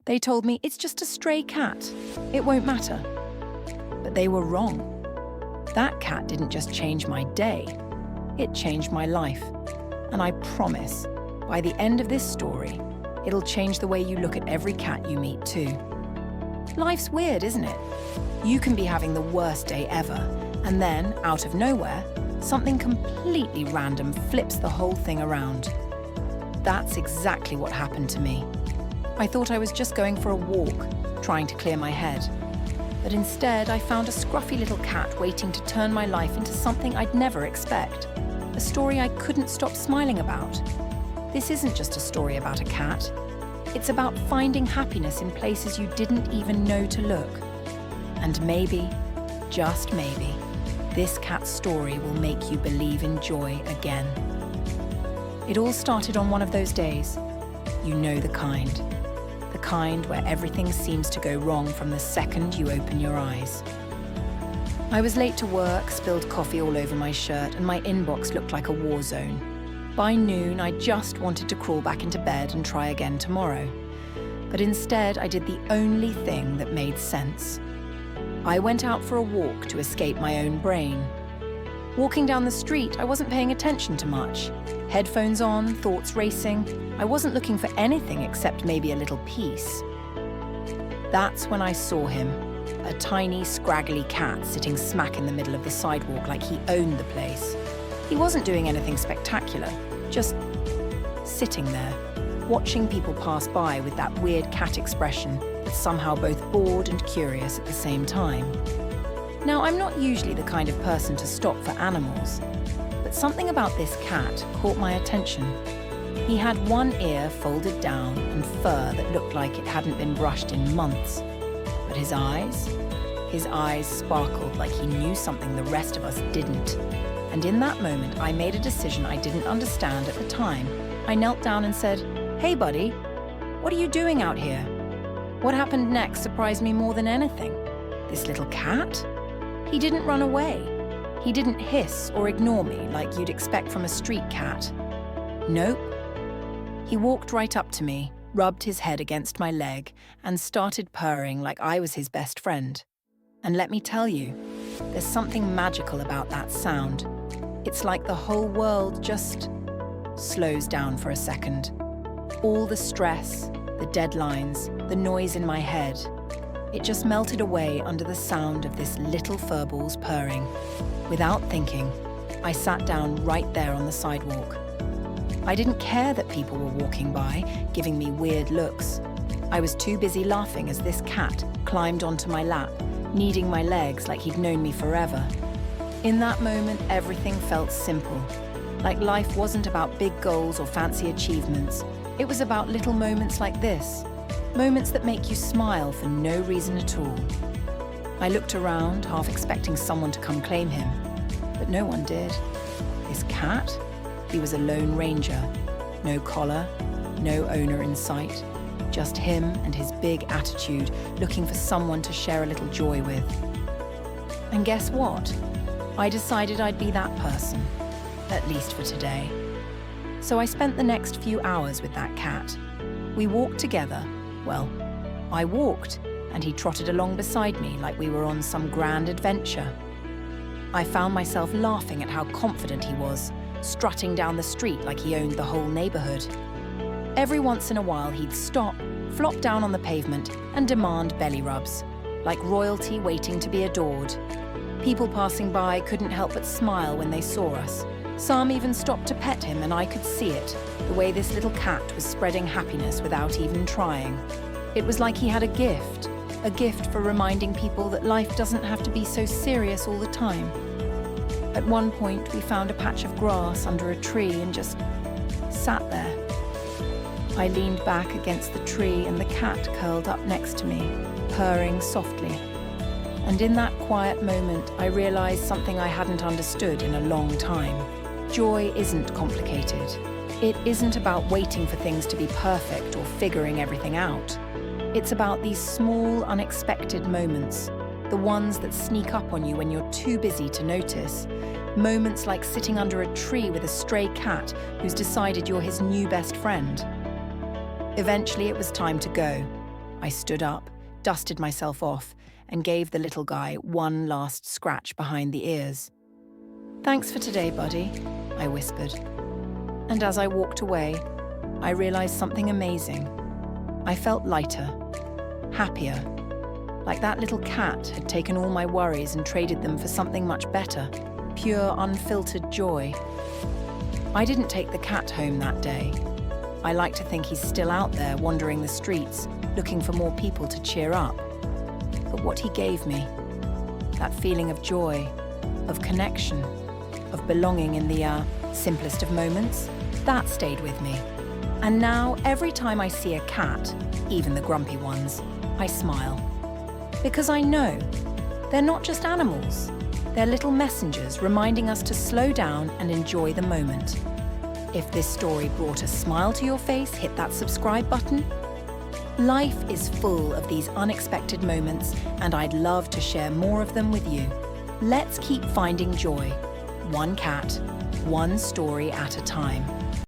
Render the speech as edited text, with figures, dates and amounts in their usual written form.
They told me it's just a stray cat. It won't matter. But they were wrong. That cat didn't just change my day. It changed my life. And I promise, by the end of this story, it'll change the way you look at every cat you meet too. Life's weird, isn't it? You can be having the worst day ever, and then, out of nowhere, something completely random flips the whole thing around. That's exactly what happened to me. I thought I was just going for a walk, trying to clear my head. But instead, I found a scruffy little cat waiting to turn my life into something I'd never expect. A story I couldn't stop smiling about. This isn't just a story about a cat. It's about finding happiness in places you didn't even know to look. And maybe, just maybe, this cat's story will make you believe in joy again. It all started on one of those days. You know the kind. The kind where everything seems to go wrong from the second you open your eyes. I was late to work, spilled coffee all over my shirt, and my inbox looked like a war zone. By noon, I just wanted to crawl back into bed and try again tomorrow. But instead, I did the only thing that made sense. I went out for a walk to escape my own brain. Walking down the street, I wasn't paying attention to much. Headphones on, thoughts racing. I wasn't looking for anything except maybe a little peace. That's when I saw him, a tiny, scraggly cat sitting smack in the middle of the sidewalk like he owned the place. He wasn't doing anything spectacular, just sitting there, watching people pass by with that weird cat expression that's somehow both bored and curious at the same time. Now, I'm not usually the kind of person to stop for animals, but something about this cat caught my attention. He had one ear folded down and fur that looked like it hadn't been brushed in months. But his eyes sparkled like he knew something the rest of us didn't. And in that moment, I made a decision I didn't understand at the time. I knelt down and said, "Hey, buddy, what are you doing out here?" What happened next surprised me more than anything. This little cat? He didn't run away. He didn't hiss or ignore me like you'd expect from a street cat. Nope. He walked right up to me, rubbed his head against my leg, and started purring like I was his best friend. And let me tell you, there's something magical about that sound. It's like the whole world just slows down for a second. All the stress, the deadlines, the noise in my head, it just melted away under the sound of this little furball's purring. Without thinking, I sat down right there on the sidewalk. I didn't care that people were walking by, giving me weird looks. I was too busy laughing as this cat climbed onto my lap, kneading my legs like he'd known me forever. In that moment, everything felt simple. Like life wasn't about big goals or fancy achievements. It was about little moments like this. Moments that make you smile for no reason at all. I looked around, half expecting someone to come claim him. But no one did. This cat? He was a lone ranger. No collar, no owner in sight. Just him and his big attitude, looking for someone to share a little joy with. And guess what? I decided I'd be that person, at least for today. So I spent the next few hours with that cat. We walked together. Well, I walked, and he trotted along beside me like we were on some grand adventure. I found myself laughing at how confident he was, strutting down the street like he owned the whole neighborhood. Every once in a while, he'd stop, flop down on the pavement, and demand belly rubs, like royalty waiting to be adored. People passing by couldn't help but smile when they saw us. Some even stopped to pet him, and I could see it, the way this little cat was spreading happiness without even trying. It was like he had a gift for reminding people that life doesn't have to be so serious all the time. At one point, we found a patch of grass under a tree and just sat there. I leaned back against the tree and the cat curled up next to me, purring softly. And in that quiet moment, I realized something I hadn't understood in a long time. Joy isn't complicated. It isn't about waiting for things to be perfect or figuring everything out. It's about these small, unexpected moments, the ones that sneak up on you when you're too busy to notice. Moments like sitting under a tree with a stray cat who's decided you're his new best friend. Eventually, it was time to go. I stood up, dusted myself off, and gave the little guy one last scratch behind the ears. "Thanks for today, buddy," I whispered. And as I walked away, I realized something amazing. I felt lighter, happier, like that little cat had taken all my worries and traded them for something much better, pure, unfiltered joy. I didn't take the cat home that day. I like to think he's still out there wandering the streets, looking for more people to cheer up. But what he gave me, that feeling of joy, of connection, of belonging in the simplest of moments, that stayed with me. And now, every time I see a cat, even the grumpy ones, I smile. Because I know they're not just animals. They're little messengers reminding us to slow down and enjoy the moment. If this story brought a smile to your face, hit that subscribe button. Life is full of these unexpected moments, and I'd love to share more of them with you. Let's keep finding joy, one cat, one story at a time.